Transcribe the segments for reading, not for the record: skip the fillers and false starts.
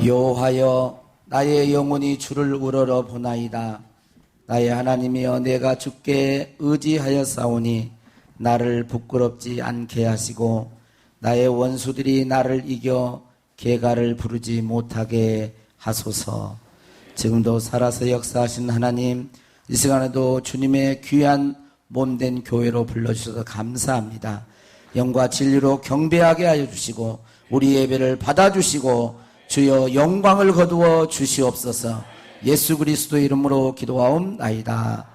여호와여 나의 영혼이 주를 우러러 보나이다. 나의 하나님이여 내가 주께 의지하였사오니 나를 부끄럽지 않게 하시고 나의 원수들이 나를 이겨 계가를 부르지 못하게 하소서. 지금도 살아서 역사하신 하나님, 이 시간에도 주님의 귀한 몸된 교회로 불러주셔서 감사합니다. 영과 진리로 경배하게 하여 주시고 우리 예배를 받아주시고 주여 영광을 거두어 주시옵소서. 예수 그리스도의 이름으로 기도하옵나이다.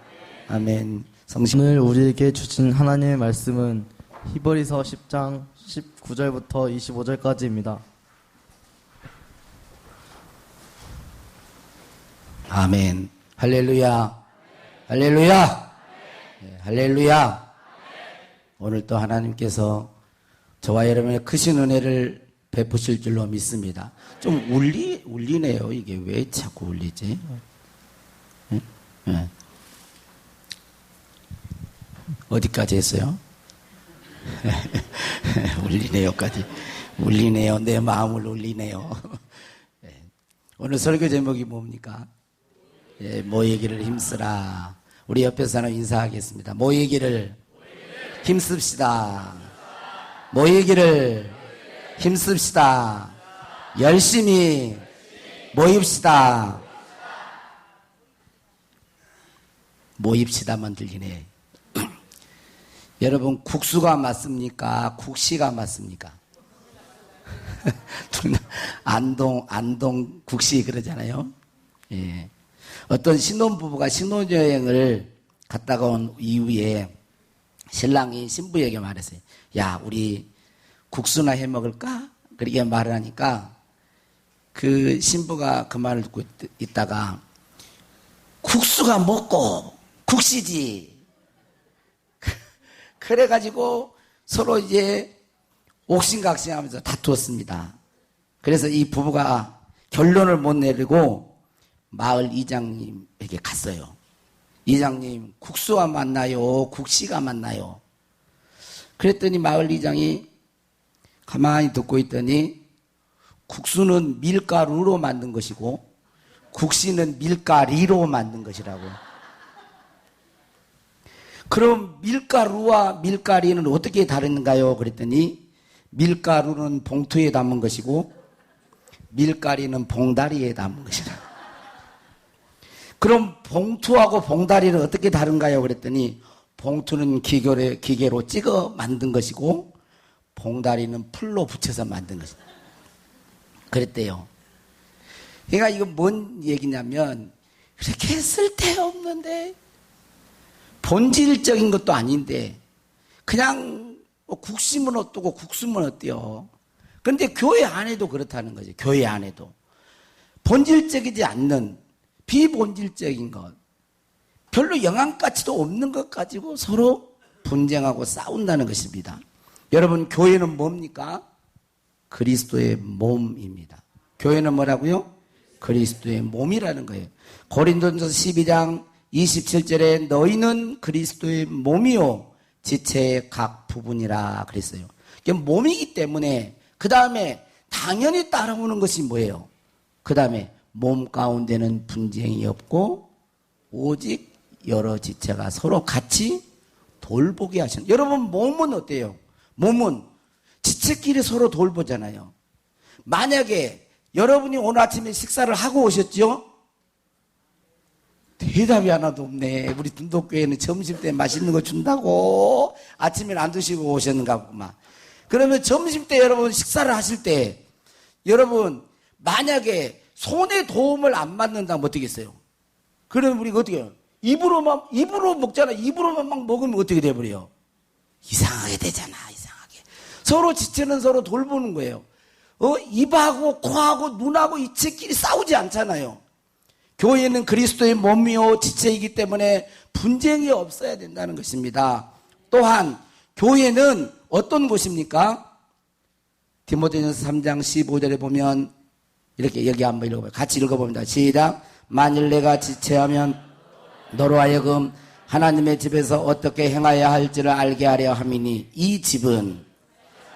아멘. 오늘 우리에게 주신 하나님의 말씀은 히브리서 10장 19절부터 25절까지입니다. 아멘. 할렐루야. 할렐루야. 네, 할렐루야. 오늘 또 하나님께서 저와 여러분의 크신 은혜를 베푸실 줄로 믿습니다. 좀 울리네요. 이게 왜 자꾸 울리지? 네? 네. 어디까지 했어요? 울리네요까지. 울리네요. 내 마음을 울리네요. 네. 오늘 설교 제목이 뭡니까? 예, 모이기를 힘쓰라. 우리 옆에 사람 인사하겠습니다. 모이기를 힘씁시다. 모이기를 힘씁시다. 열심히 모입시다. 모입시다만 들리네. 여러분, 국수가 맞습니까? 국시가 맞습니까? 안동 국시 그러잖아요. 예. 어떤 신혼부부가 신혼여행을 갔다가 온 이후에 신랑이 신부에게 말했어요. 야, 우리 국수나 해 먹을까? 그렇게 말을 하니까 그 신부가 그 말을 듣고 있다가 국수가 먹고 국시지. 그래가지고 서로 이제 옥신각신하면서 다투었습니다. 그래서 이 부부가 결론을 못 내리고 마을 이장님에게 갔어요. 이장님, 국수가 맞나요? 국시가 맞나요? 그랬더니 마을 이장이 가만히 듣고 있더니 국수는 밀가루로 만든 것이고 국시는 밀가리로 만든 것이라고. 그럼 밀가루와 밀가리는 어떻게 다른가요? 그랬더니 밀가루는 봉투에 담은 것이고 밀가리는 봉다리에 담은 것이라. 그럼 봉투하고 봉다리는 어떻게 다른가요? 그랬더니 봉투는 기계로 찍어 만든 것이고 봉다리는 풀로 붙여서 만든 것이다. 그랬대요. 그러니까 이거 뭔 얘기냐면 그렇게 쓸데없는데 본질적인 것도 아닌데 그냥 국시면 어떠고 국수면 어때요? 그런데 교회 안에도 그렇다는 거죠. 교회 안에도 본질적이지 않는 비본질적인 것, 별로 영향가치도 없는 것 가지고 서로 분쟁하고 싸운다는 것입니다. 여러분, 교회는 뭡니까? 그리스도의 몸입니다. 교회는 뭐라고요? 그리스도의 몸이라는 거예요. 고린도전서 12장 27절에 너희는 그리스도의 몸이요 지체의 각 부분이라 그랬어요. 몸이기 때문에 그 다음에 당연히 따라오는 것이 뭐예요? 그 다음에 몸 가운데는 분쟁이 없고 오직 여러 지체가 서로 같이 돌보게 하시는. 여러분, 몸은 어때요? 몸은 지체끼리 서로 돌보잖아요. 만약에 여러분이 오늘 아침에 식사를 하고 오셨죠? 대답이 하나도 없네. 우리 둔독교회는 점심 때 맛있는 거 준다고 아침에는 안 드시고 오셨는가 보구만. 그러면 점심 때 여러분 식사를 하실 때 여러분 만약에 손에 도움을 안 받는다면 어떻겠어요? 그러면 우리가 어떻게 해요? 입으로 먹잖아. 입으로만 막 먹으면 어떻게 돼버려요? 이상하게 되잖아. 이상하게. 서로 지체는 서로 돌보는 거예요. 입하고 코하고 눈하고 이체끼리 싸우지 않잖아요. 교회는 그리스도의 몸이요 지체이기 때문에 분쟁이 없어야 된다는 것입니다. 또한 교회는 어떤 곳입니까? 디모데전서 3장 15절에 보면 이렇게 여기 한번 읽어봐요. 같이 읽어봅니다. 시작. 만일 내가 지체하면 너로 하여금 하나님의 집에서 어떻게 행하여야 할지를 알게 하려 함이니 이 집은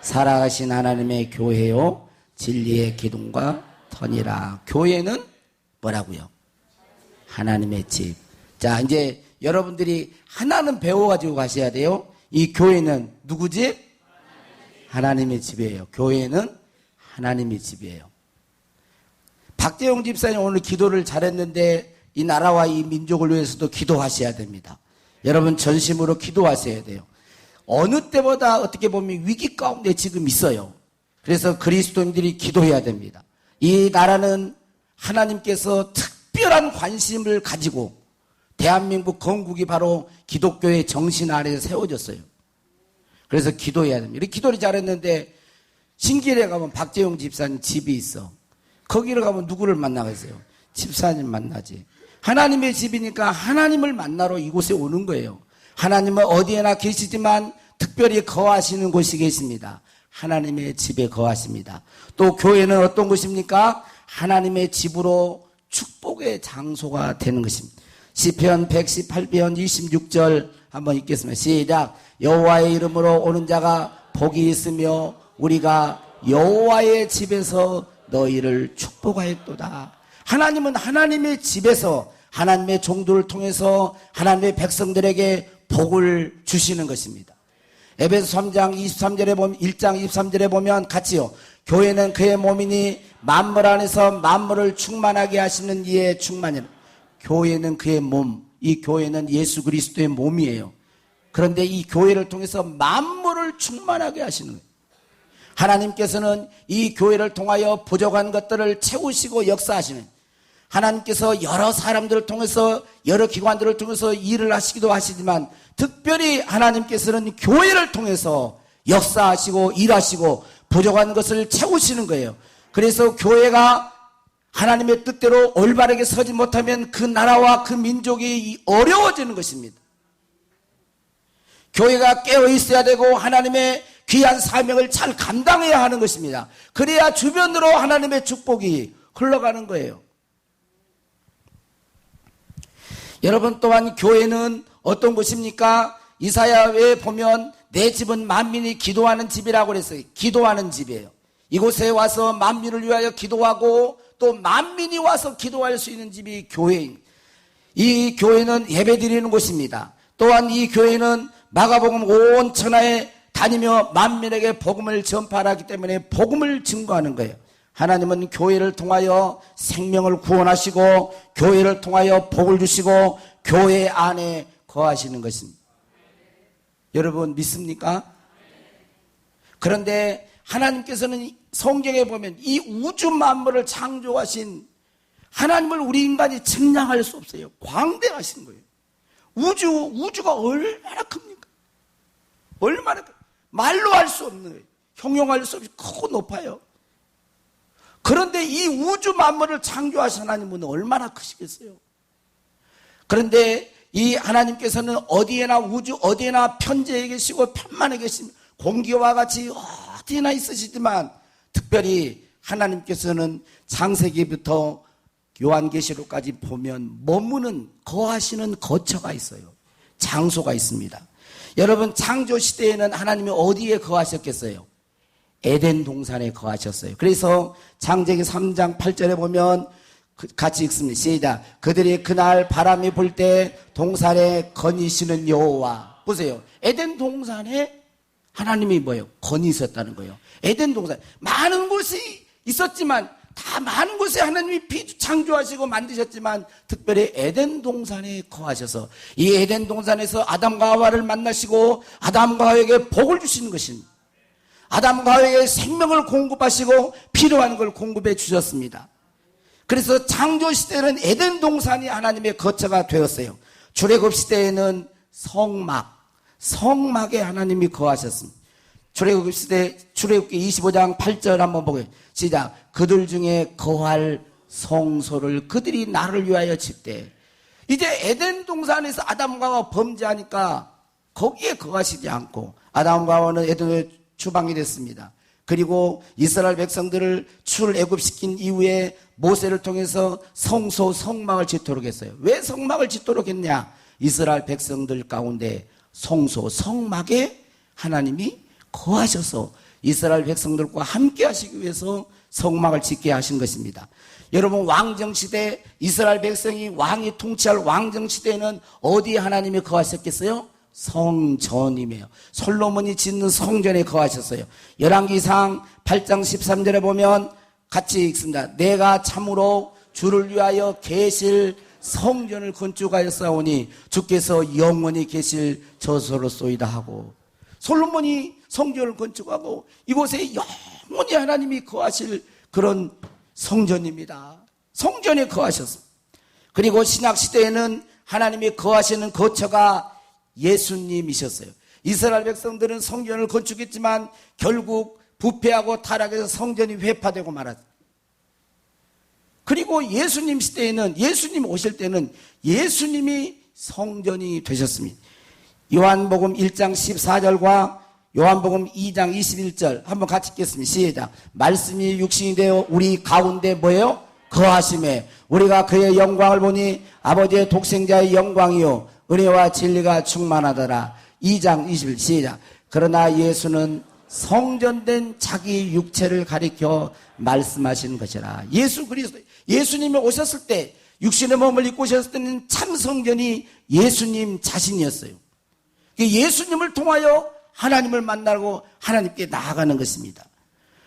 살아가신 하나님의 교회요 진리의 기둥과 터니라. 교회는 뭐라고요? 하나님의 집. 자, 이제 여러분들이 하나는 배워가지고 가셔야 돼요. 이 교회는 누구 집? 하나님의 집이에요. 교회는 하나님의 집이에요. 박재용 집사님 오늘 기도를 잘했는데 이 나라와 이 민족을 위해서도 기도하셔야 됩니다. 여러분 전심으로 기도하셔야 돼요. 어느 때보다 어떻게 보면 위기 가운데 지금 있어요. 그래서 그리스도인들이 기도해야 됩니다. 이 나라는 하나님께서 특별한 관심을 가지고 대한민국 건국이 바로 기독교의 정신 아래에 세워졌어요. 그래서 기도해야 됩니다. 이렇게 기도를 잘했는데 신길에 가면 박재용 집사님 집이 있어. 거기를 가면 누구를 만나겠어요? 집사님 만나지. 하나님의 집이니까 하나님을 만나러 이곳에 오는 거예요. 하나님은 어디에나 계시지만 특별히 거하시는 곳이 계십니다. 하나님의 집에 거하십니다. 또 교회는 어떤 곳입니까? 하나님의 집으로 축복의 장소가 되는 것입니다. 시편 118편 26절 한번 읽겠습니다. 시작. 여호와의 이름으로 오는 자가 복이 있으며 우리가 여호와의 집에서 너희를 축복하였도다. 하나님은 하나님의 집에서 하나님의 종들을 통해서 하나님의 백성들에게 복을 주시는 것입니다. 에베소 3장 23절에 보면 1장 23절에 보면 같이요. 교회는 그의 몸이니 만물 안에서 만물을 충만하게 하시는 이의 충만이라. 교회는 그의 몸, 이 교회는 예수 그리스도의 몸이에요. 그런데 이 교회를 통해서 만물을 충만하게 하시는 거예요. 하나님께서는 이 교회를 통하여 부족한 것들을 채우시고 역사하시는, 하나님께서 여러 사람들을 통해서 여러 기관들을 통해서 일을 하시기도 하시지만 특별히 하나님께서는 교회를 통해서 역사하시고 일하시고 부족한 것을 채우시는 거예요. 그래서 교회가 하나님의 뜻대로 올바르게 서지 못하면 그 나라와 그 민족이 어려워지는 것입니다. 교회가 깨어 있어야 되고 하나님의 귀한 사명을 잘 감당해야 하는 것입니다. 그래야 주변으로 하나님의 축복이 흘러가는 거예요. 여러분 또한 교회는 어떤 곳입니까? 이사야에 보면 내 집은 만민이 기도하는 집이라고 그랬어요. 기도하는 집이에요. 이곳에 와서 만민을 위하여 기도하고 또 만민이 와서 기도할 수 있는 집이 교회입니다. 이 교회는 예배드리는 곳입니다. 또한 이 교회는 마가복음 온 천하에 다니며 만민에게 복음을 전파하기 때문에 복음을 증거하는 거예요. 하나님은 교회를 통하여 생명을 구원하시고 교회를 통하여 복을 주시고 교회 안에 거하시는 것입니다. 여러분 믿습니까? 그런데 하나님께서는 성경에 보면 이 우주 만물을 창조하신 하나님을 우리 인간이 측량할 수 없어요. 광대하신 거예요. 우주가 얼마나 큽니까? 얼마나 말로 할 수 없는 거예요. 형용할 수 없이 크고 높아요. 그런데 이 우주 만물을 창조하신 하나님은 얼마나 크시겠어요? 그런데 이 하나님께서는 어디에나 우주 어디에나 편재해 계시고 편만해 계십니다. 공기와 같이 어디나 있으시지만 특별히 하나님께서는 창세기부터 요한계시록까지 보면 머무는 거하시는 거처가 있어요. 장소가 있습니다. 여러분 창조시대에는 하나님이 어디에 거하셨겠어요? 에덴 동산에 거하셨어요. 그래서 창세기 3장 8절에 보면 같이 읽습니다. 시작. 그들이 그날 바람이 불 때 동산에 거니시는 여호와. 보세요. 에덴 동산에 하나님이 뭐예요? 거니셨다는 거예요. 에덴 동산 많은 곳이 있었지만 다 많은 곳에 하나님이 창조하시고 만드셨지만 특별히 에덴 동산에 거하셔서 이 에덴 동산에서 아담과 하와를 만나시고 아담과 하와에게 복을 주시는 것입니다. 아담과 하와에게 생명을 공급하시고 필요한 걸 공급해 주셨습니다. 그래서 창조 시대는 에덴 동산이 하나님의 거처가 되었어요. 출애굽 시대에는 성막에 하나님이 거하셨습니다. 출애굽 시대 출애굽기 25장 8절 한번 보게요. 시작. 그들 중에 거할 성소를 그들이 나를 위하여 짓되. 이제 에덴 동산에서 아담과 하와가 범죄하니까 거기에 거하시지 않고 아담과 하와는 에덴의 추방이 됐습니다. 그리고 이스라엘 백성들을 출애굽시킨 이후에 모세를 통해서 성소 성막을 짓도록 했어요. 왜 성막을 짓도록 했냐? 이스라엘 백성들 가운데 성소 성막에 하나님이 거하셔서 이스라엘 백성들과 함께 하시기 위해서 성막을 짓게 하신 것입니다. 여러분, 왕정시대 이스라엘 백성이 왕이 통치할 왕정시대에는 어디에 하나님이 거하셨겠어요? 성전이며 솔로몬이 짓는 성전에 거하셨어요. 열왕기상 8장 13절에 보면 같이 읽습니다. 내가 참으로 주를 위하여 계실 성전을 건축하였사오니 주께서 영원히 계실 저소로소이다 하고, 솔로몬이 성전을 건축하고 이곳에 영원히 하나님이 거하실 그런 성전입니다. 성전에 거하셨습니다. 그리고 신약시대에는 하나님이 거하시는 거처가 예수님이셨어요. 이스라엘 백성들은 성전을 건축했지만 결국 부패하고 타락해서 성전이 회파되고 말았어요. 그리고 예수님 시대에는, 예수님 오실 때는 예수님이 성전이 되셨습니다. 요한복음 1장 14절과 요한복음 2장 21절 한번 같이 읽겠습니다. 시작. 말씀이 육신이 되어 우리 가운데 뭐예요? 거하심에 우리가 그의 영광을 보니 아버지의 독생자의 영광이요 은혜와 진리가 충만하더라. 2장 21절 시작. 그러나 예수는 성전된 자기 육체를 가리켜 말씀하신 것이라. 예수 그리스도, 예수님이 오셨을 때, 육신의 몸을 입고 오셨을 때는 참 성전이 예수님 자신이었어요. 예수님을 통하여 하나님을 만나고 하나님께 나아가는 것입니다.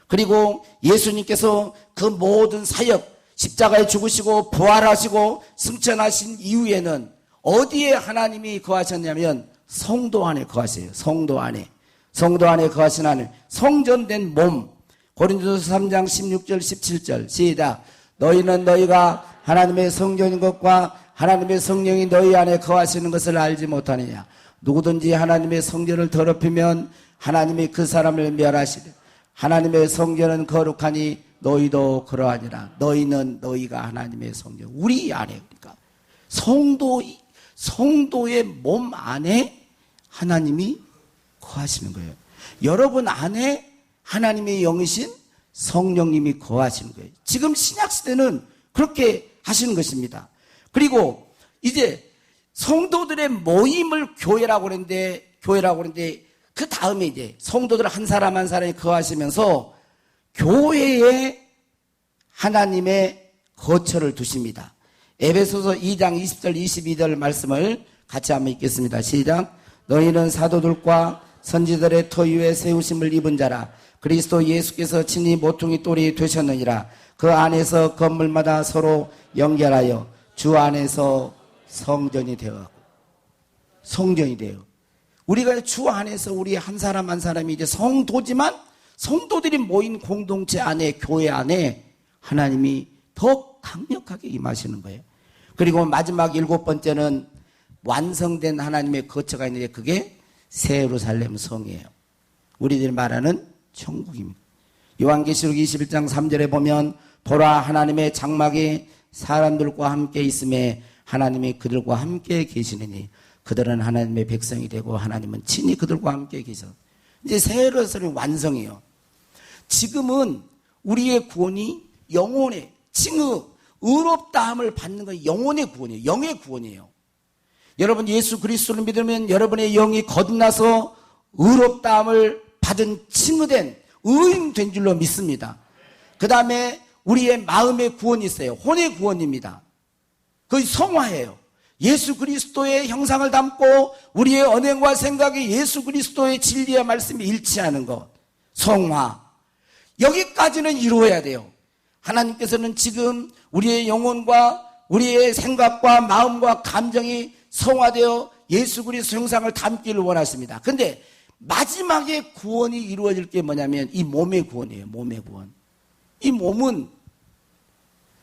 그리고 예수님께서 그 모든 사역, 십자가에 죽으시고 부활하시고 승천하신 이후에는 어디에 하나님이 거하셨냐면 성도 안에 거하세요. 성도 안에. 성도 안에 거하신 하나님. 성전된 몸. 고린도서 3장 16절 17절 시작. 너희는 너희가 하나님의 성전인 것과 하나님의 성령이 너희 안에 거하시는 것을 알지 못하느냐. 누구든지 하나님의 성전을 더럽히면 하나님이 그 사람을 멸하시되 하나님의 성전은 거룩하니 너희도 그러하니라. 너희는 너희가 하나님의 성전. 우리 안에, 그러니까 성도의 몸 안에 하나님이 거하시는 거예요. 여러분 안에 하나님의 영이신 성령님이 거하시는 거예요. 지금 신약시대는 그렇게 하시는 것입니다. 그리고 이제 성도들의 모임을 교회라고 그러는데 그 다음에 이제 성도들 한 사람 한 사람이 거하시면서 교회에 하나님의 거처를 두십니다. 에베소서 2장 20절 22절 말씀을 같이 한번 읽겠습니다. 시작. 너희는 사도들과 선지자들의 터 위에 세우심을 입은 자라. 그리스도 예수께서 친히 모퉁이 돌이 되셨느니라. 그 안에서 건물마다 서로 연결하여 주 안에서 성전이 되어, 성전이 되어. 우리가 주 안에서 우리 한 사람 한 사람이 이제 성도지만 성도들이 모인 공동체 안에, 교회 안에 하나님이 더 강력하게 임하시는 거예요. 그리고 마지막 7번째는 완성된 하나님의 거처가 있는데 그게 새 예루살렘 성이에요. 우리들이 말하는 천국입니다. 요한계시록 21장 3절에 보면 보라 하나님의 장막이 사람들과 함께 있음에 하나님이 그들과 함께 계시느니 그들은 하나님의 백성이 되고 하나님은 친히 그들과 함께 계셔. 이제 새 예루살렘 완성이에요. 지금은 우리의 구원이 영혼의 칭의, 의롭다함을 받는 건 영혼의 구원이에요. 영의 구원이에요. 여러분 예수 그리스도를 믿으면 여러분의 영이 거듭나서 의롭다함을 받은 칭의된 의인된 줄로 믿습니다. 그 다음에 우리의 마음의 구원이 있어요. 혼의 구원입니다. 그게 성화예요. 예수 그리스도의 형상을 담고 우리의 언행과 생각이 예수 그리스도의 진리의 말씀이 일치하는 것, 성화. 여기까지는 이루어야 돼요. 하나님께서는 지금 우리의 영혼과 우리의 생각과 마음과 감정이 성화되어 예수 그리스도 형상을 담기를 원하십니다. 그런데 마지막에 구원이 이루어질 게 뭐냐면 이 몸의 구원이에요. 몸의 구원. 이 몸은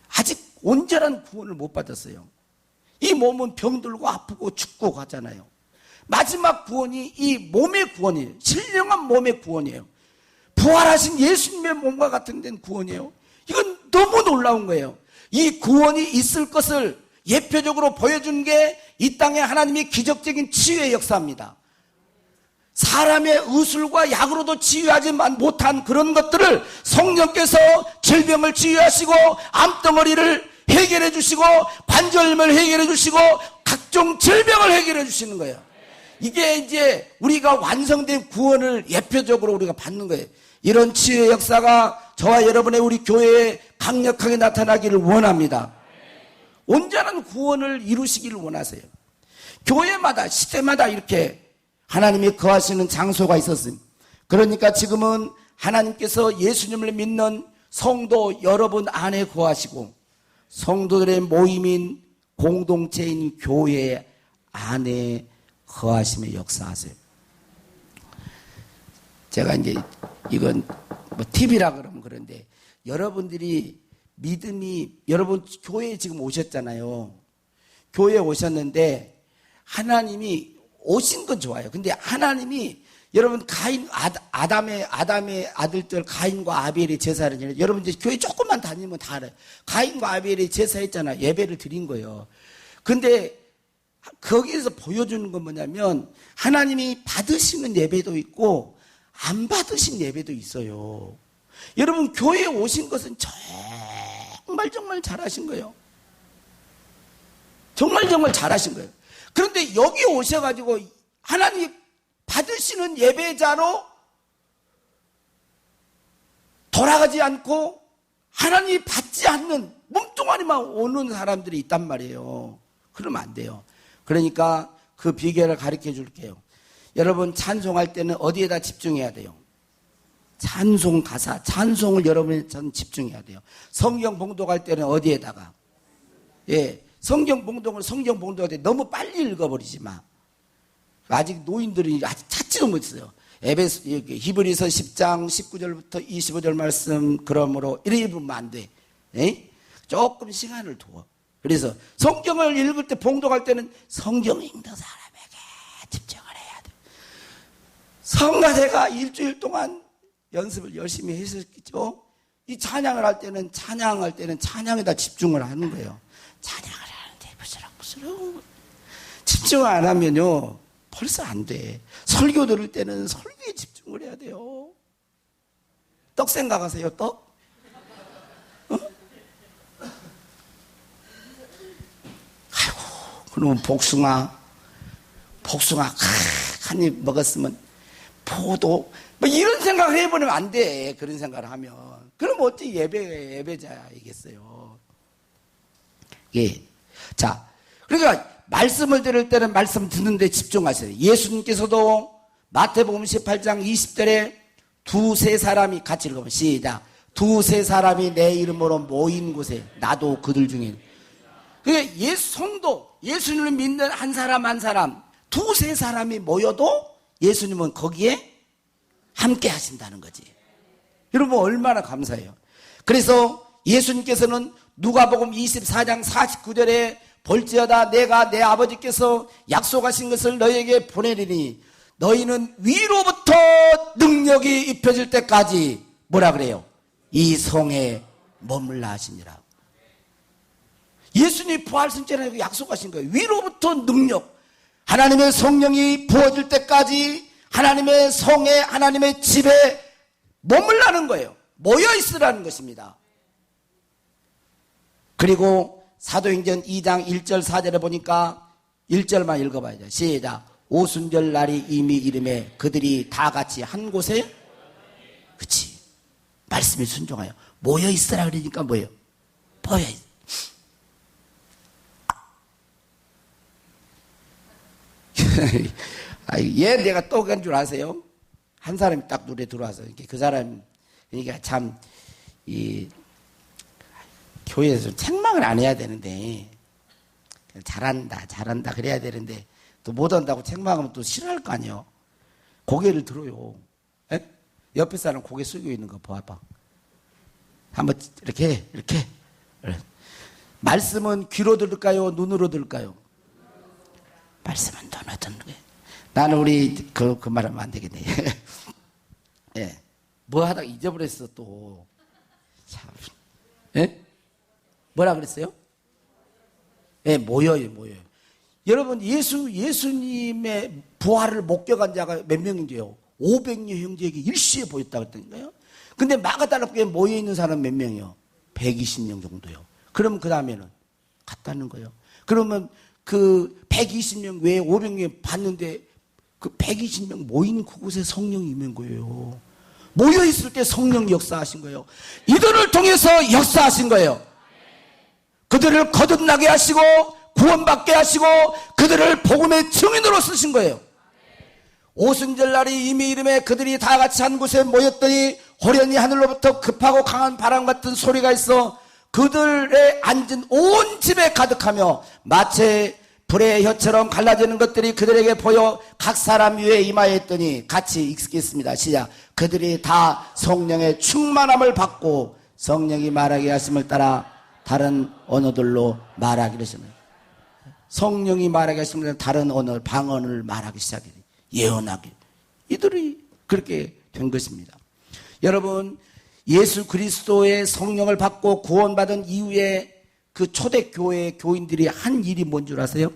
아직 온전한 구원을 못 받았어요. 이 몸은 병들고 아프고 죽고 가잖아요. 마지막 구원이 이 몸의 구원이에요. 신령한 몸의 구원이에요. 부활하신 예수님의 몸과 같은 된 구원이에요. 이건 너무 놀라운 거예요. 이 구원이 있을 것을 예표적으로 보여준 게 이 땅에 하나님이 기적적인 치유의 역사입니다. 사람의 의술과 약으로도 치유하지 못한 그런 것들을 성령께서 질병을 치유하시고 암덩어리를 해결해 주시고 관절염을 해결해 주시고 각종 질병을 해결해 주시는 거예요. 이게 이제 우리가 완성된 구원을 예표적으로 우리가 받는 거예요. 이런 치유의 역사가 저와 여러분의 우리 교회에 강력하게 나타나기를 원합니다. 온전한 구원을 이루시기를 원하세요. 교회마다 시대마다 이렇게 하나님이 거하시는 장소가 있었습니다. 그러니까 지금은 하나님께서 예수님을 믿는 성도 여러분 안에 거하시고 성도들의 모임인 공동체인 교회 안에 거하시며 역사하세요. 제가 이제 이건 뭐 팁이라 그러면 그런데 여러분들이 믿음이 여러분 교회에 지금 오셨잖아요. 교회에 오셨는데 하나님이 오신 건 좋아요. 근데 하나님이 여러분 아담의 아들들 가인과 아벨의 제사를 지내. 여러분 이제 교회 조금만 다니면 다 알아요. 가인과 아벨의 제사했잖아요. 예배를 드린 거예요. 근데 거기에서 보여주는 건 뭐냐면 하나님이 받으시는 예배도 있고 안 받으신 예배도 있어요. 여러분 교회에 오신 것은 정말 잘하신 거예요. 정말 잘하신 거예요. 그런데 여기 오셔가지고 하나님이 받으시는 예배자로 돌아가지 않고 하나님이 받지 않는 몸뚱아리만 오는 사람들이 있단 말이에요. 그러면 안 돼요. 그러니까 그 비결을 가르쳐 줄게요. 여러분 찬송할 때는 어디에다 집중해야 돼요? 찬송 가사, 찬송을 여러분이 집중해야 돼요. 성경 봉독할 때는 어디에다가? 성경 봉독할 때 너무 빨리 읽어버리지 마. 아직 노인들이 아직 찾지도 못했어요. 히브리서 10장 19절부터 25절 말씀 그러므로 이래 보면 안 돼. 조금 시간을 두어. 그래서 성경을 읽을 때 봉독할 때는 성경 읽는 사람에게 집중을 해야 돼. 성가대가 일주일 동안 연습을 열심히 했었겠죠. 이 찬양할 때는 찬양에다 집중을 하는 거예요. 찬양을 하는데 부스럭부스럭 집중 안 하면요 벌써 안 돼. 설교 들을 때는 설교에 집중을 해야 돼요. 떡 생각하세요? 떡? 아이고 그러면 복숭아 한 입 먹었으면 포도 뭐 이런 생각을 해버리면 안 돼. 그런 생각을 하면 그럼 어떻게 예배자이겠어요. 자, 그러니까 말씀을 들을 때는 말씀 듣는데 집중하세요. 예수님께서도 마태복음 18장 20절에 두세 사람이 같이 읽어보면 시작. 두세 사람이 내 이름으로 모인 곳에 나도 그들 중에. 그러니까 성도, 예수님을 믿는 한 사람 두세 사람이 모여도 예수님은 거기에 함께 하신다는 거지. 여러분 얼마나 감사해요. 그래서 예수님께서는 누가복음 24장 49절에 볼지어다 내가 내 아버지께서 약속하신 것을 너희에게 보내리니 너희는 위로부터 능력이 입혀질 때까지 뭐라 그래요? 이 성에 머물라 하시니라. 예수님이 부활승천에 약속하신 거예요. 위로부터 능력, 하나님의 성령이 부어질 때까지 하나님의 성에 하나님의 집에 머물라는 거예요. 모여 있으라는 것입니다. 그리고 사도행전 2장 1절 4절에 보니까 1절만 읽어봐야죠. 시작. 오순절 날이 이미 이름에 그들이 다 같이 한 곳에 그치 말씀에 순종하여 모여 있으라 그러니까 뭐예요? 모여 있. 얘 내가 또 그런 줄 아세요? 한 사람이 딱 눈에 들어와서 그 사람 그러니까 참 이 교회에서 책망을 안 해야 되는데 잘한다 그래야 되는데 또 못한다고 책망하면 또 싫어할 거 아니에요. 고개를 들어요. 에? 옆에 사람 고개 숙이고 있는 거 봐봐. 한번 이렇게 말씀은 귀로 들을까요? 눈으로 들을까요? 말씀은 눈으로 듣는 거예요. 나는 우리 그 말하면 안 되겠네. 예. 뭐 하다가 잊어버렸어 또. 참. 예? 뭐라 그랬어요? 예, 모여요. 여러분 예수님의 부활을 목격한 자가 몇 명인데요? 500여 형제에게 일시에 보였다고 했다니까요. 근데 마가다락교에 모여있는 사람 몇 명이요? 120명 정도요. 그럼 그 다음에는 갔다는 거예요. 그러면 그 120명 외에 500명 봤는데 그 120명 모인 그곳에 성령이 임한 거예요. 모여있을 때 성령이 역사하신 거예요. 이들을 통해서 역사하신 거예요. 그들을 거듭나게 하시고 구원받게 하시고 그들을 복음의 증인으로 쓰신 거예요. 오순절 날이 이미 이름에 그들이 다 같이 한 곳에 모였더니 호련히 하늘로부터 급하고 강한 바람 같은 소리가 있어 그들의 앉은 온 집에 가득하며 마치 불의 혀처럼 갈라지는 것들이 그들에게 보여 각 사람 위에 임하였더니 같이 읽겠습니다. 시작. 그들이 다 성령의 충만함을 받고 성령이 말하게 하심을 따라 다른 언어들로 말하기를 하시면 성령이 말하게 하시면 다른 언어 방언을 말하기 시작해요. 예언하기. 이들이 그렇게 된 것입니다. 여러분 예수 그리스도의 성령을 받고 구원받은 이후에 그 초대교회 교인들이 한 일이 뭔 줄 아세요?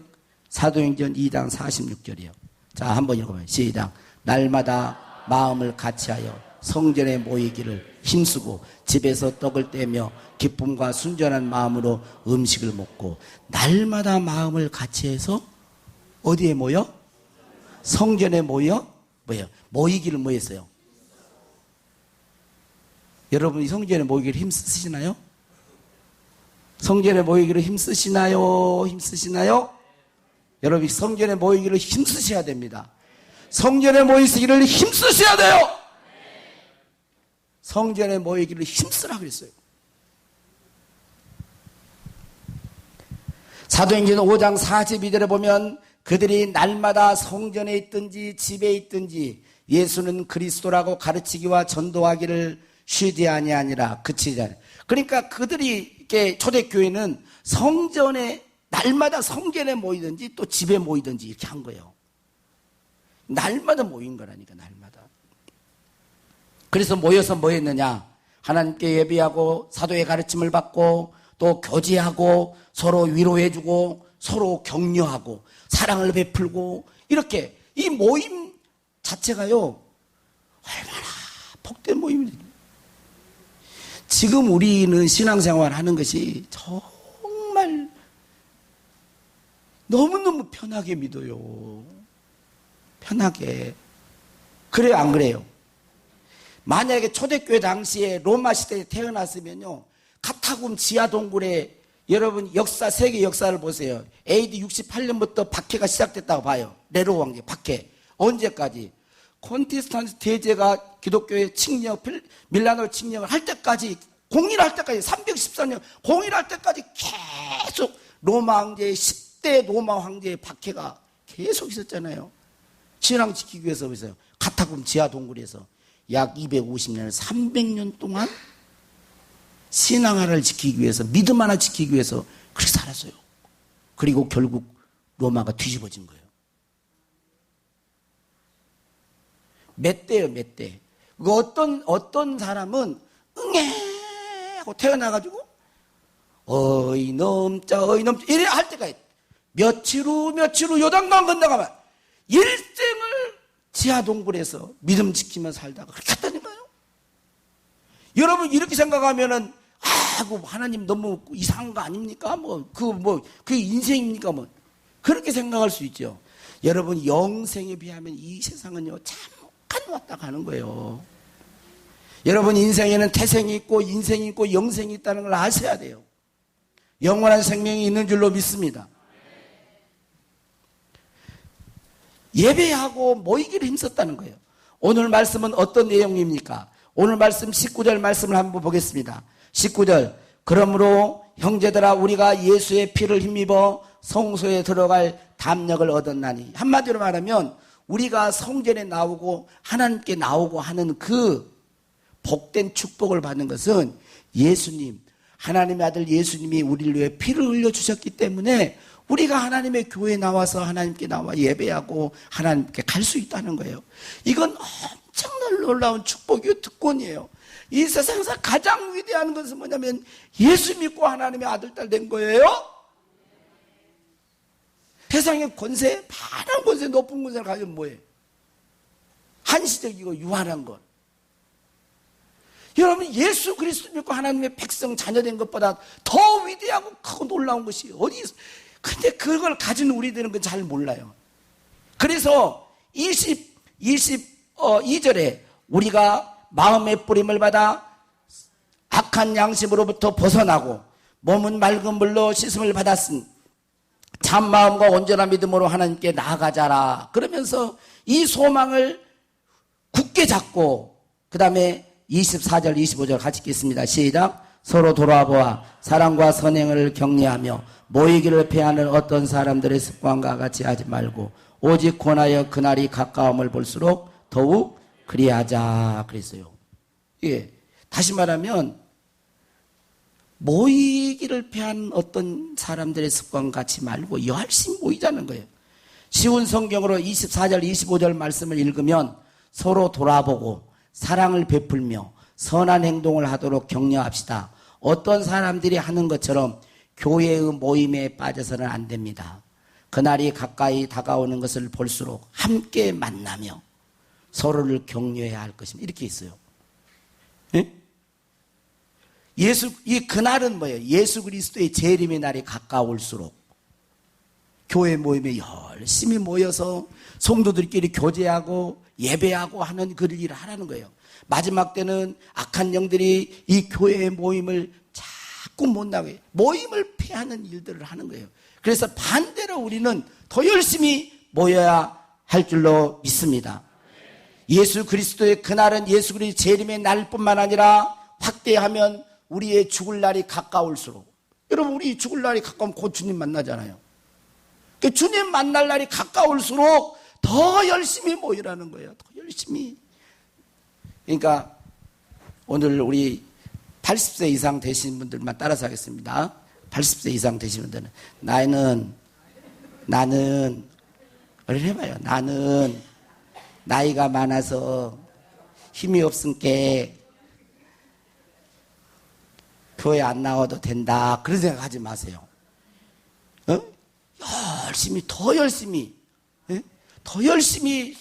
사도행전 2장 46절이요. 자, 한번 읽어봐요. 시작. 날마다 마음을 같이하여 성전에 모이기를 힘쓰고 집에서 떡을 떼며 기쁨과 순전한 마음으로 음식을 먹고 날마다 마음을 같이해서 어디에 모여? 성전에 모여? 모이기를 뭐 했어요? 여러분이 성전에 모이기를 힘쓰시나요? 성전에 모이기를 힘쓰시나요? 힘쓰시나요? 여러분 성전에 모이기를 힘쓰셔야 됩니다. 성전에 모이기를 힘쓰셔야 돼요. 성전에 모이기를 힘쓰라 그랬어요. 사도행전 5장 42절에 보면 그들이 날마다 성전에 있든지 집에 있든지 예수는 그리스도라고 가르치기와 전도하기를 쉬지 아니하니라. 그치잖아요. 그러니까 그들이 이렇게 초대교회는 성전에 날마다 성전에 모이든지 또 집에 모이든지 이렇게 한 거예요. 날마다 모인 거라니까 날마다. 그래서 모여서 뭐 했느냐? 하나님께 예배하고 사도의 가르침을 받고 또 교제하고 서로 위로해주고 서로 격려하고 사랑을 베풀고 이렇게 이 모임 자체가요 얼마나 복된 모임입니다. 지금 우리는 신앙생활 하는 것이 정말 너무너무 편하게 믿어요. 편하게. 그래요 안 그래요? 만약에 초대교회 당시에 로마 시대에 태어났으면요 카타굼 지하 동굴에 여러분 역사 세계 역사를 보세요. AD 68년부터 박해가 시작됐다고 봐요. 네로 왕제 박해. 언제까지? 콘티스탄스 대제가 기독교의 칙령 밀라노 칙령을 할 때까지 공인할 때까지 314년 공인할 때까지 계속 로마 황제의 10대 로마 황제의 박해가 계속 있었잖아요. 신앙 지키기 위해서 그래서요. 카타굼 지하 동굴에서 약 250년 300년 동안 신앙 하나를 지키기 위해서 믿음 하나 지키기 위해서 그렇게 살았어요. 그리고 결국 로마가 뒤집어진 거예요. 몇 대예요, 몇 대. 어떤 사람은 응애 하고 태어나가지고 어이 넘자 이래 할 때가 있다. 며칠 후 요단강 건너가면 일생을 지하 동굴에서 믿음 지키며 살다가 그렇게 했다니까요. 여러분 이렇게 생각하면은 하나님 너무 이상한 거 아닙니까? 그게 인생입니까? 그렇게 생각할 수 있죠. 여러분 영생에 비하면 이 세상은요 잠깐 왔다 가는 거예요. 여러분 인생에는 태생이 있고 인생이 있고 영생이 있다는 걸 아셔야 돼요. 영원한 생명이 있는 줄로 믿습니다. 예배하고 모이기를 힘썼다는 거예요. 오늘 말씀은 어떤 내용입니까? 오늘 말씀 19절 말씀을 한번 보겠습니다. 19절 그러므로 형제들아 우리가 예수의 피를 힘입어 성소에 들어갈 담력을 얻었나니 한마디로 말하면 우리가 성전에 나오고 하나님께 나오고 하는 그 복된 축복을 받는 것은 예수님 하나님의 아들 예수님이 우리를 위해 피를 흘려주셨기 때문에 우리가 하나님의 교회에 나와서 하나님께 나와 예배하고 하나님께 갈 수 있다는 거예요. 이건 엄청난 놀라운 축복이요 특권이에요. 이 세상에서 가장 위대한 것은 뭐냐면 예수 믿고 하나님의 아들 딸 된 거예요. 세상의 권세 많은 권세 높은 권세를 가지면 뭐예요? 한시적이고 유한한 것. 여러분 예수 그리스도 믿고 하나님의 백성 자녀된 것보다 더 위대하고 크고 놀라운 것이 어디 있어요? 근데 그걸 가진 우리들은 그건 잘 몰라요. 그래서 22절에 우리가 마음의 뿌림을 받아 악한 양심으로부터 벗어나고 몸은 맑은 물로 씻음을 받았으니 참 마음과 온전한 믿음으로 하나님께 나아가자라. 그러면서 이 소망을 굳게 잡고 그 다음에 24절 25절 같이 읽겠습니다. 시작. 서로 돌아보아 사랑과 선행을 격려하며 모이기를 패하는 어떤 사람들의 습관과 같이 하지 말고 오직 권하여 그날이 가까움을 볼수록 더욱 그리하자 그랬어요. 예. 다시 말하면 모이기를 패한 어떤 사람들의 습관 같이 말고 열심히 모이자는 거예요. 쉬운 성경으로 24절 25절 말씀을 읽으면 서로 돌아보고 사랑을 베풀며 선한 행동을 하도록 격려합시다. 어떤 사람들이 하는 것처럼 교회의 모임에 빠져서는 안 됩니다. 그날이 가까이 다가오는 것을 볼수록 함께 만나며 서로를 격려해야 할 것입니다. 이렇게 있어요. 예? 이 그날은 뭐예요? 예수 그리스도의 재림의 날이 가까울수록 교회 모임에 열심히 모여서 성도들끼리 교제하고 예배하고 하는 그 일을 하라는 거예요. 마지막 때는 악한 영들이 이 교회의 모임을 자꾸 못 나게 모임을 피하는 일들을 하는 거예요. 그래서 반대로 우리는 더 열심히 모여야 할 줄로 믿습니다. 예수 그리스도의 그날은 예수 그리스도의 재림의 날뿐만 아니라 확대하면 우리의 죽을 날이 가까울수록, 여러분 우리 죽을 날이 가까우면 곧 주님 만나잖아요. 그러니까 주님 만날 날이 가까울수록 더 열심히 모이라는 거예요. 더 열심히. 그러니까 오늘 우리 80세 이상 되신 분들만 따라서 하겠습니다. 80세 이상 되신 분들은 나는 어른 해봐요. 나는 나이가 많아서 힘이 없으니까 교회 안 나와도 된다. 그런 생각하지 마세요. 열심히 더 열심히 더 열심히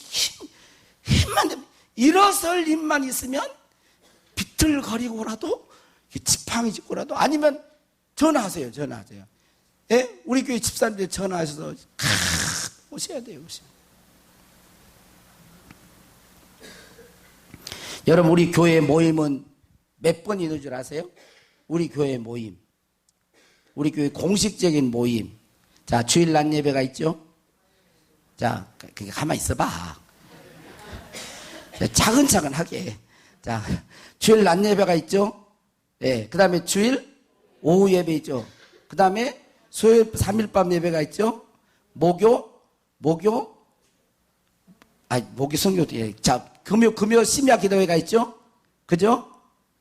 힘만 일어설 힘만 있으면 비틀거리고라도 지팡이 짚고라도 아니면 전화하세요. 예? 우리 교회 집사님들 전화하셔서 오셔야 돼요. 여러분 우리 교회 모임은 몇 번 있는 줄 아세요? 우리 교회 모임, 우리 교회 공식적인 모임. 자, 주일 낮 예배가 있죠? 자, 가만히 있어봐. 자, 차근차근하게. 자, 주일 낮 예배가 있죠? 예. 그 다음에 주일 오후 예배 있죠? 그 다음에 수요일 3일밤 예배가 있죠? 목요 성교도 예. 자, 금요 심야 기도회가 있죠? 그죠?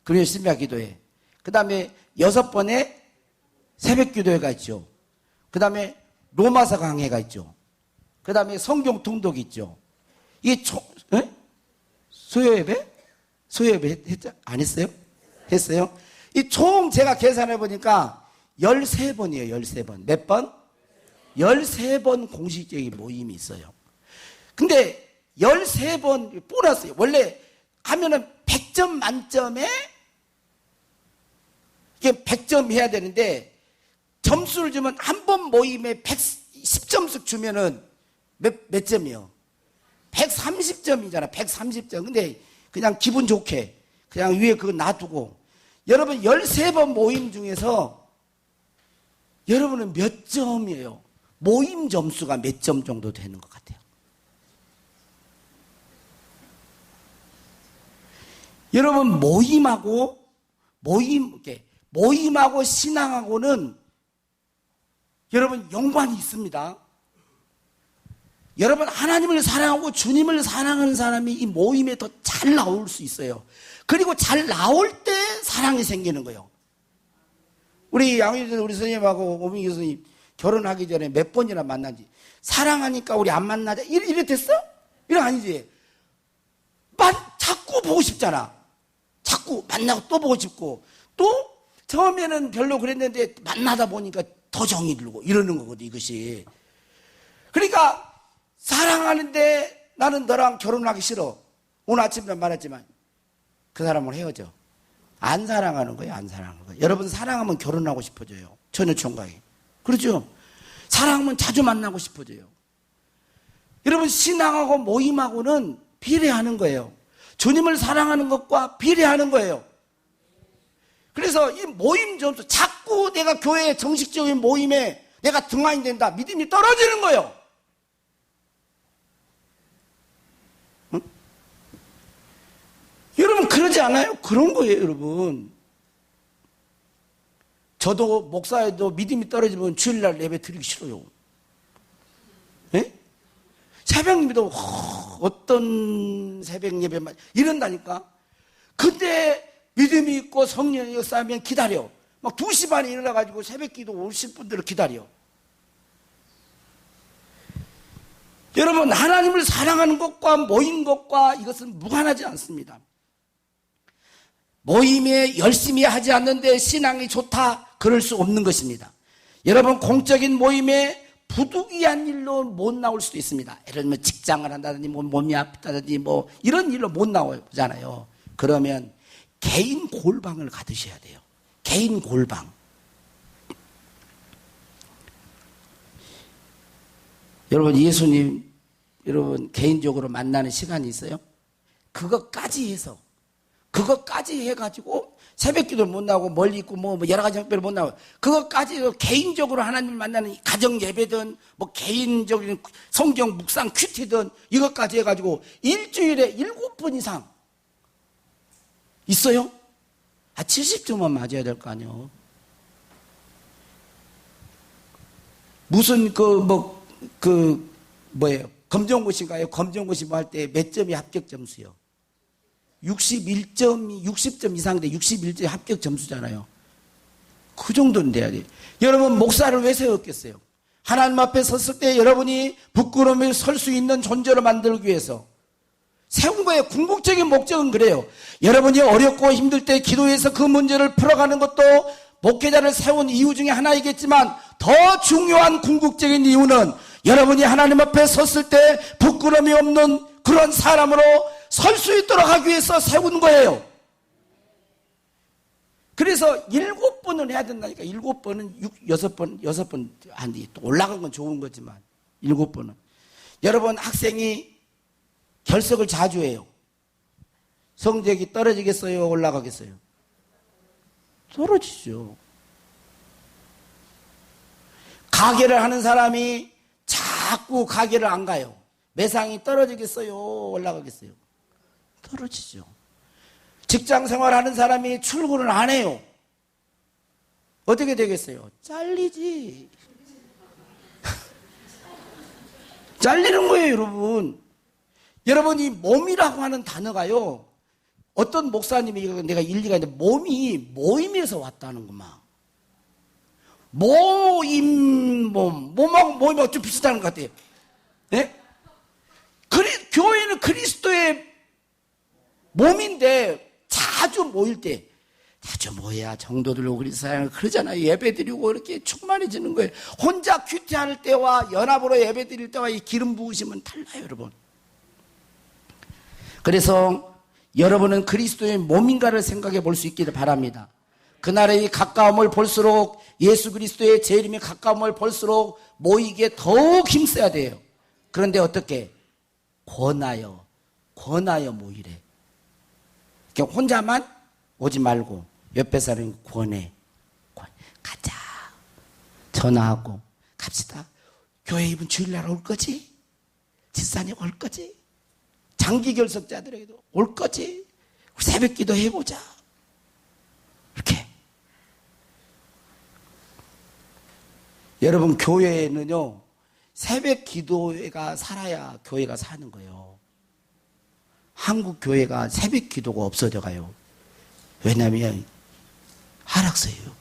금요 심야 기도회. 그 다음에 6번의 새벽 기도회가 있죠. 그 다음에 로마서 강해가 있죠. 그 다음에 성경 통독이 있죠. 이게 수요 예배? 안 했어요? 했어요? 이 총 제가 계산해 보니까 13번이에요. 13번. 몇 번? 13번 공식적인 모임이 있어요. 근데 13번 보너스, 원래 하면은 100점 만점에 이게 100점 해야 되는데 점수를 주면 한 번 모임에 110점씩 주면은 몇 점이요? 130점이잖아. 130점. 근데 그냥 기분 좋게 그냥 위에 그거 놔두고 여러분 13번 모임 중에서 여러분은 몇 점이에요? 모임 점수가 몇 점 정도 되는 것 같아요? 여러분 모임하고 신앙하고는 여러분 연관이 있습니다. 여러분 하나님을 사랑하고 주님을 사랑하는 사람이 이 모임에 더 잘 나올 수 있어요. 그리고 잘 나올 때 사랑이 생기는 거예요. 우리 양희준 우리 선생님하고 오민기 선생님 결혼하기 전에 몇 번이나 만난지 사랑하니까 우리 안 만나자 이래 됐어? 이런 아니지. 자꾸 보고 싶잖아. 자꾸 만나고 또 보고 싶고 또 처음에는 별로 그랬는데 만나다 보니까 더 정이 들고 이러는 거거든 이것이. 그러니까 사랑하는데 나는 너랑 결혼하기 싫어. 오늘 아침에 말했지만 그 사람을 헤어져. 안 사랑하는 거예요. 안 사랑하는 거예요. 여러분 사랑하면 결혼하고 싶어져요. 처녀 총각이. 그렇죠? 사랑하면 자주 만나고 싶어져요. 여러분 신앙하고 모임하고는 비례하는 거예요. 주님을 사랑하는 것과 비례하는 거예요. 그래서 이 모임 점수, 자꾸 내가 교회 정식적인 모임에 내가 등한이 된다, 믿음이 떨어지는 거예요. 응? 여러분 그러지 않아요? 그런 거예요, 여러분. 저도 목사에도 믿음이 떨어지면 주일날 예배 드리기 싫어요. 예? 새벽 예배도 어떤 새벽 예배만 이런다니까. 근데 믿음이 있고 성령이 역사하면 기다려. 막 2시 반에 일어나가지고 새벽 기도 오실 분들을 기다려. 여러분, 하나님을 사랑하는 것과 모인 것과 이것은 무관하지 않습니다. 모임에 열심히 하지 않는데 신앙이 좋다, 그럴 수 없는 것입니다. 여러분, 공적인 모임에 부득이한 일로 못 나올 수도 있습니다. 예를 들면 직장을 한다든지 몸이 아프다든지 이런 일로 못 나오잖아요. 그러면 개인 골방을 가두셔야 돼요. 개인 골방. 여러분, 예수님 여러분 개인적으로 만나는 시간이 있어요? 그것까지 해가지고 새벽 기도를 못 나오고 멀리 있고 여러 가지 형편을 못 나오고 그것까지 개인적으로 하나님을 만나는 가정 예배든 개인적인 성경 묵상 큐티든 이것까지 해가지고 일주일에 7번 이상 있어요? 70점만 맞아야 될 거 아니에요. 무슨 검정고시인가요? 검정고시 할 때 몇 점이 합격 점수요? 60점 이상 돼 61점이 합격 점수잖아요. 그 정도는 돼야 돼요. 여러분, 목사를 왜 세웠겠어요? 하나님 앞에 섰을 때 여러분이 부끄러움에 설 수 있는 존재로 만들기 위해서 세운 거예요. 궁극적인 목적은 그래요. 여러분이 어렵고 힘들 때 기도해서 그 문제를 풀어가는 것도 목회자를 세운 이유 중에 하나이겠지만 더 중요한 궁극적인 이유는 여러분이 하나님 앞에 섰을 때 부끄러움이 없는 그런 사람으로 설 수 있도록 하기 위해서 세운 거예요. 그래서 7번은 해야 된다니까. 7번은 6번 아니 또 올라간 건 좋은 거지만 7번은. 여러분, 학생이 결석을 자주 해요. 성적이 떨어지겠어요? 올라가겠어요? 떨어지죠. 가게를 하는 사람이 자꾸 가게를 안 가요. 매상이 떨어지겠어요? 올라가겠어요? 떨어지죠. 직장 생활하는 사람이 출근을 안 해요. 어떻게 되겠어요? 잘리지. 잘리는 거예요, 여러분. 여러분, 이 몸이라고 하는 단어가요, 어떤 목사님이 내가 일리가 있는데 모임에서 왔다는구만. 모임하고 좀 비슷한 것 같아요. 네? 교회는 그리스도의 몸인데 자주 모일 때, 자주 모여야 정도들로 그리스도 사랑을 그러잖아요. 예배 드리고 이렇게 충만해지는 거예요. 혼자 큐티할 때와 연합으로 예배 드릴 때와 이 기름 부으시면 달라요, 여러분. 그래서 여러분은 그리스도의 몸인가를 생각해 볼 수 있기를 바랍니다. 그날의 가까움을 볼수록, 예수 그리스도의 제 이름이 가까움을 볼수록 모이기에 더욱 힘써야 돼요. 그런데 어떻게? 권하여 모이래. 그러니까 혼자만 오지 말고 옆에 사람이 권해. 가자. 전화하고 갑시다. 교회 이번 주일날 올 거지? 집사님 올 거지? 장기 결석자들에게도 올 거지? 우리 새벽 기도 해보자. 이렇게. 여러분, 교회는요, 새벽 기도회가 살아야 교회가 사는 거예요. 한국 교회가 새벽 기도가 없어져 가요. 왜냐하면 하락세예요.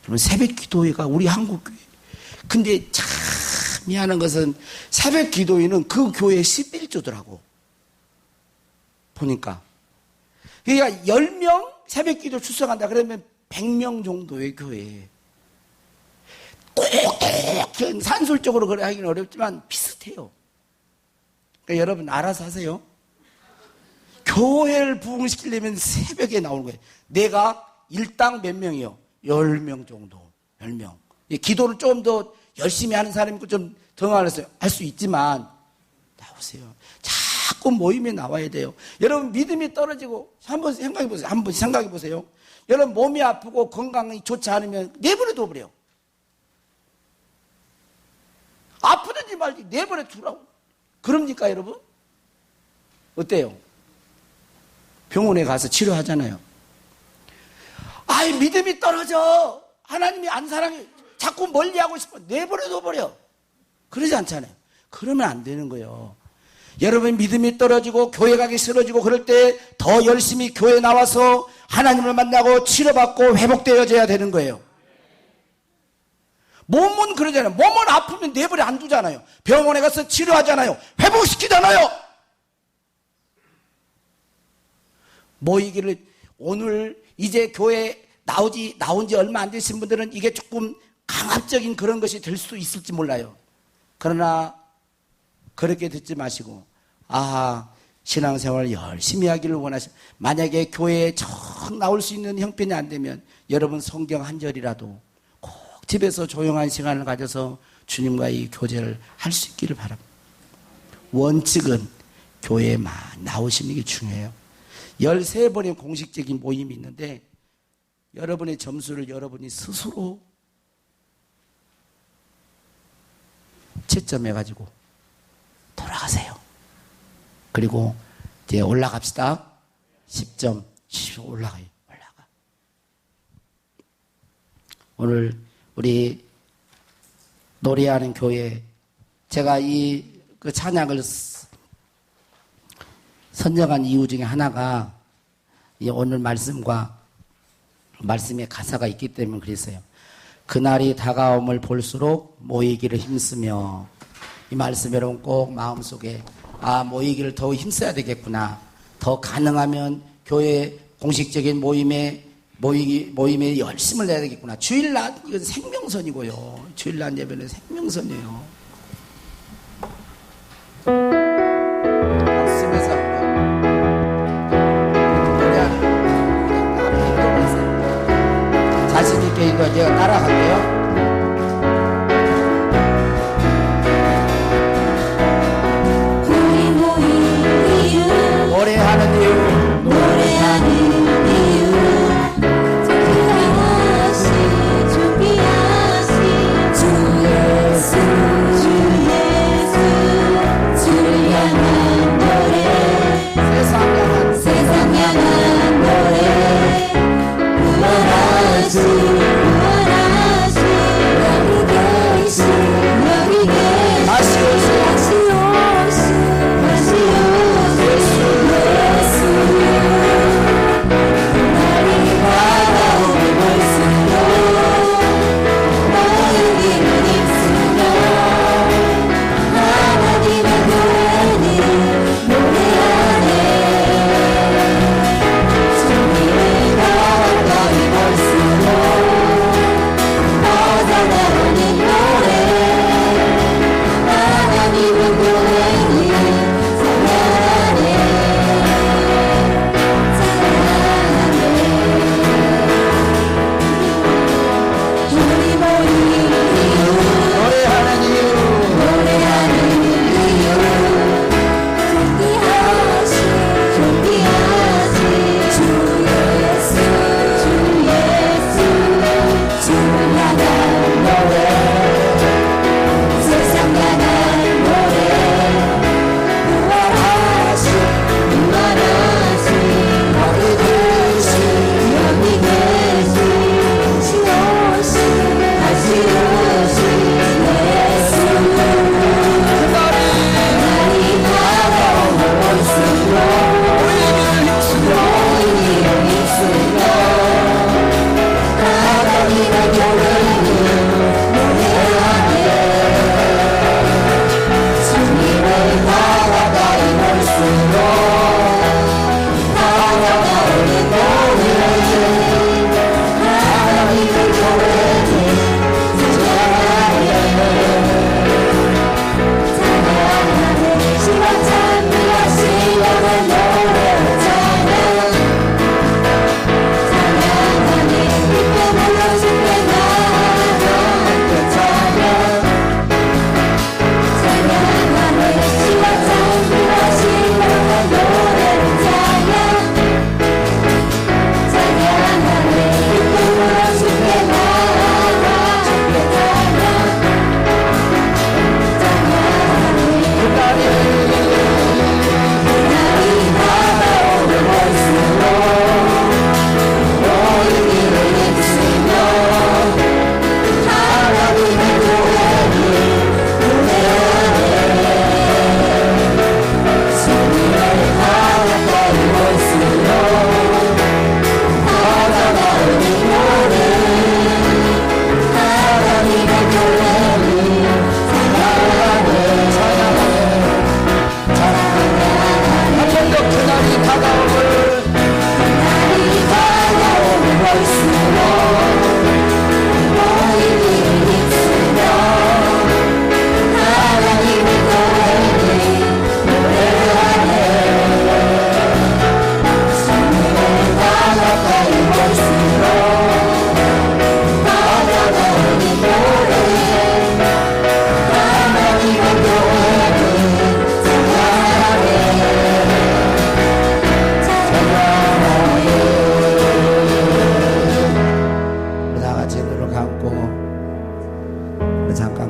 여러분, 새벽 기도회가 우리 한국 교회. 근데 참 미안한 것은 새벽 기도회는 그 교회 11조더라고. 보니까. 그러니까 10명 새벽 기도 출석한다 그러면 100명 정도의 교회. 꼭 산술적으로 그래 하기는 어렵지만 비슷해요. 그러니까 여러분 알아서 하세요. 교회를 부흥시키려면 새벽에 나오는 거예요. 내가 일당 몇 명이요? 10명 정도. 10명. 기도를 좀 더 열심히 하는 사람이 있고 좀 더 할수 있지만 나오세요. 자꾸 자꾸 모임에 나와야 돼요. 여러분 믿음이 떨어지고 한번 생각해 보세요. 한번 생각해 보세요. 여러분 몸이 아프고 건강이 좋지 않으면 내버려 둬버려요. 아프든지 말든지 내버려 두라고. 그럽니까 여러분? 어때요? 병원에 가서 치료하잖아요. 아이 믿음이 떨어져. 하나님이 안 사랑해. 자꾸 멀리하고 싶어. 내버려 둬버려. 그러지 않잖아요. 그러면 안 되는 거예요. 여러분 믿음이 떨어지고 교회 가기 싫어지고 그럴 때 더 열심히 교회 나와서 하나님을 만나고 치료받고 회복되어져야 되는 거예요. 몸은 그러잖아요. 몸은 아프면 내버려 안 두잖아요. 병원에 가서 치료하잖아요. 회복시키잖아요. 모이기를 오늘 이제 교회 나온 지 얼마 안 되신 분들은 이게 조금 강압적인 그런 것이 될 수도 있을지 몰라요. 그러나 그렇게 듣지 마시고 신앙생활 열심히 하기를 원하시면 만약에 교회에 정 나올 수 있는 형편이 안 되면 여러분 성경 한 절이라도 꼭 집에서 조용한 시간을 가져서 주님과의 교제를 할 수 있기를 바랍니다. 원칙은 교회에 나오시는 게 중요해요. 13번의 공식적인 모임이 있는데 여러분의 점수를 여러분이 스스로 채점해가지고 돌아가세요. 그리고 이제 올라갑시다. 10점 올라가요. 올라가. 오늘 우리 노래하는 교회 제가 그 찬양을 선정한 이유 중에 하나가 오늘 말씀의 가사가 있기 때문에 그랬어요. 그날이 다가옴을 볼수록 모이기를 힘쓰며. 이 말씀 여러분 꼭 마음속에 모이기를 더 힘써야 되겠구나. 더 가능하면 교회 공식적인 모임에 열심을 내야 되겠구나. 주일날 이건 생명선이고요. 주일날 예배는 생명선이에요. 박수면서 노래하는 자신 있게 이거 제가 따라갈게요. 노래하는 이유 준비하신 주 예수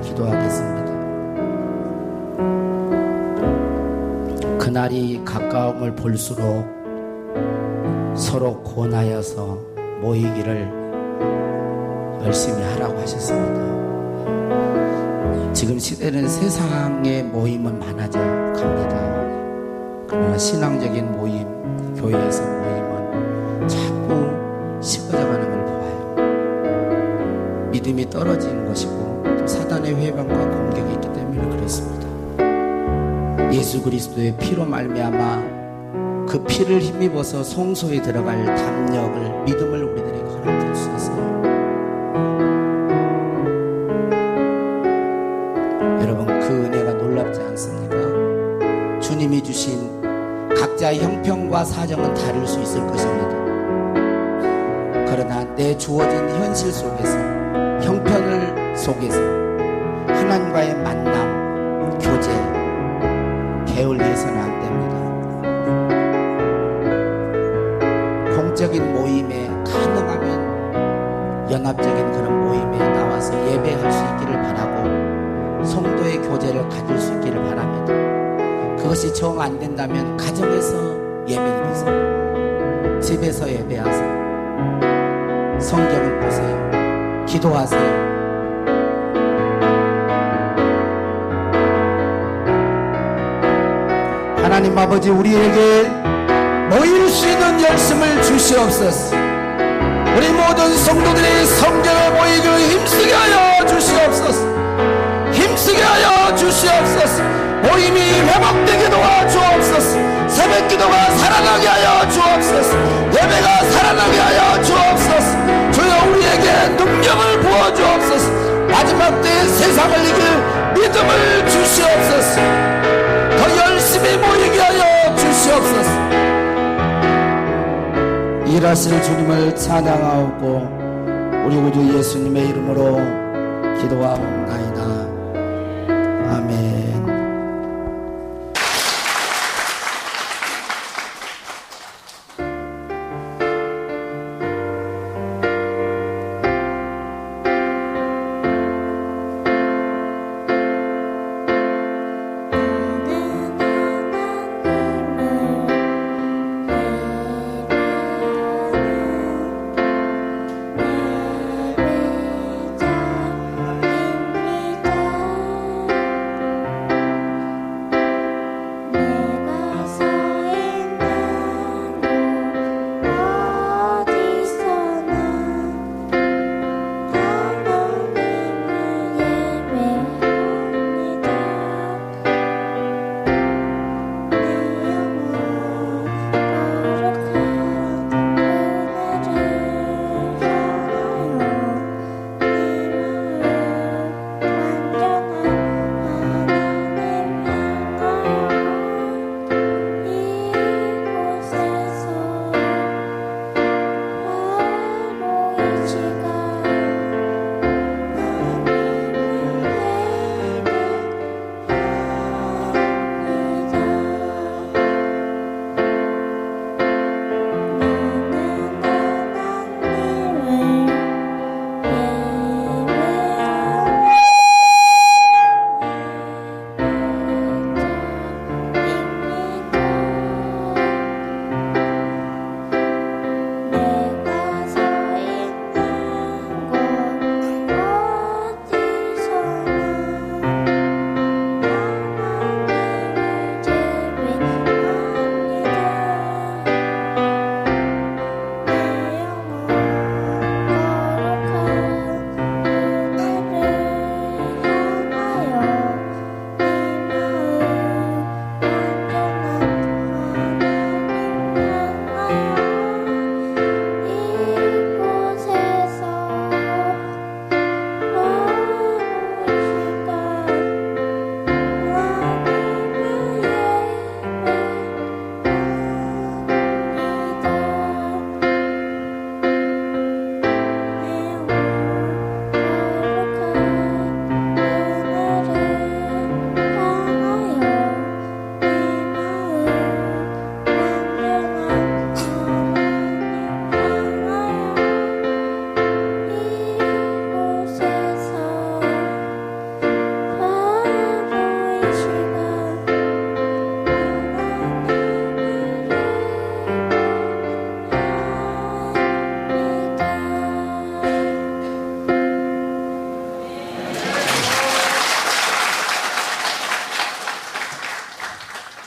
기도하겠습니다. 그날이 가까움을 볼수록 서로 권하여서 모이기를 열심히 하라고 하셨습니다. 지금 시대는 세상의 모임은 많아져 갑니다. 그러나 신앙적인 모임, 교회에서 모임은 자꾸 식어져가는 걸 보아요. 믿음이 떨어지는 것이고 또 사단의 회방과 공격이 있기 때문에 그렇습니다. 예수 그리스도의 피로 말미암아 그 피를 힘입어서 성소에 들어갈 담력을, 믿음을 우리들에게 허락해 주셨어요. 여러분, 그 은혜가 놀랍지 않습니까? 주님이 주신 각자의 형편과 사정은 다를 수 있을 것입니다. 그러나 내 주어진 현실 속에서, 형편을 속에서 하나님과의 만남, 교제, 게을리해서는 안 됩니다. 공적인 모임에, 가능하면 연합적인 그런 모임에 나와서 예배할 수 있기를 바라고 성도의 교제를 가질 수 있기를 바랍니다. 그것이 정 안 된다면 가정에서 예배드리세요. 집에서 예배하세요. 성경을 보세요. 기도하세요. 하나님 아버지, 우리에게 모일 수 있는 열심을 주시옵소서. 우리 모든 성도들이 성전에 모이기를 힘쓰게 하여 주시옵소서. 힘쓰게 하여 주시옵소서. 모임이 회복되게 도와주옵소서. 새벽 기도가 살아나게 하여 주옵소서. 예배가 살아나게 하여 주옵소서. 주여, 우리에게 능력을 부어주옵소서. 마지막 때에 세상을 이길 믿음을 주시옵소서. 더 열심히 모이게 하여 주시옵소서. 일하실 주님을 찬양하옵고 우리 구주 예수님의 이름으로 기도하옵나이다. 아멘.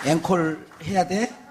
앵콜 해야 돼?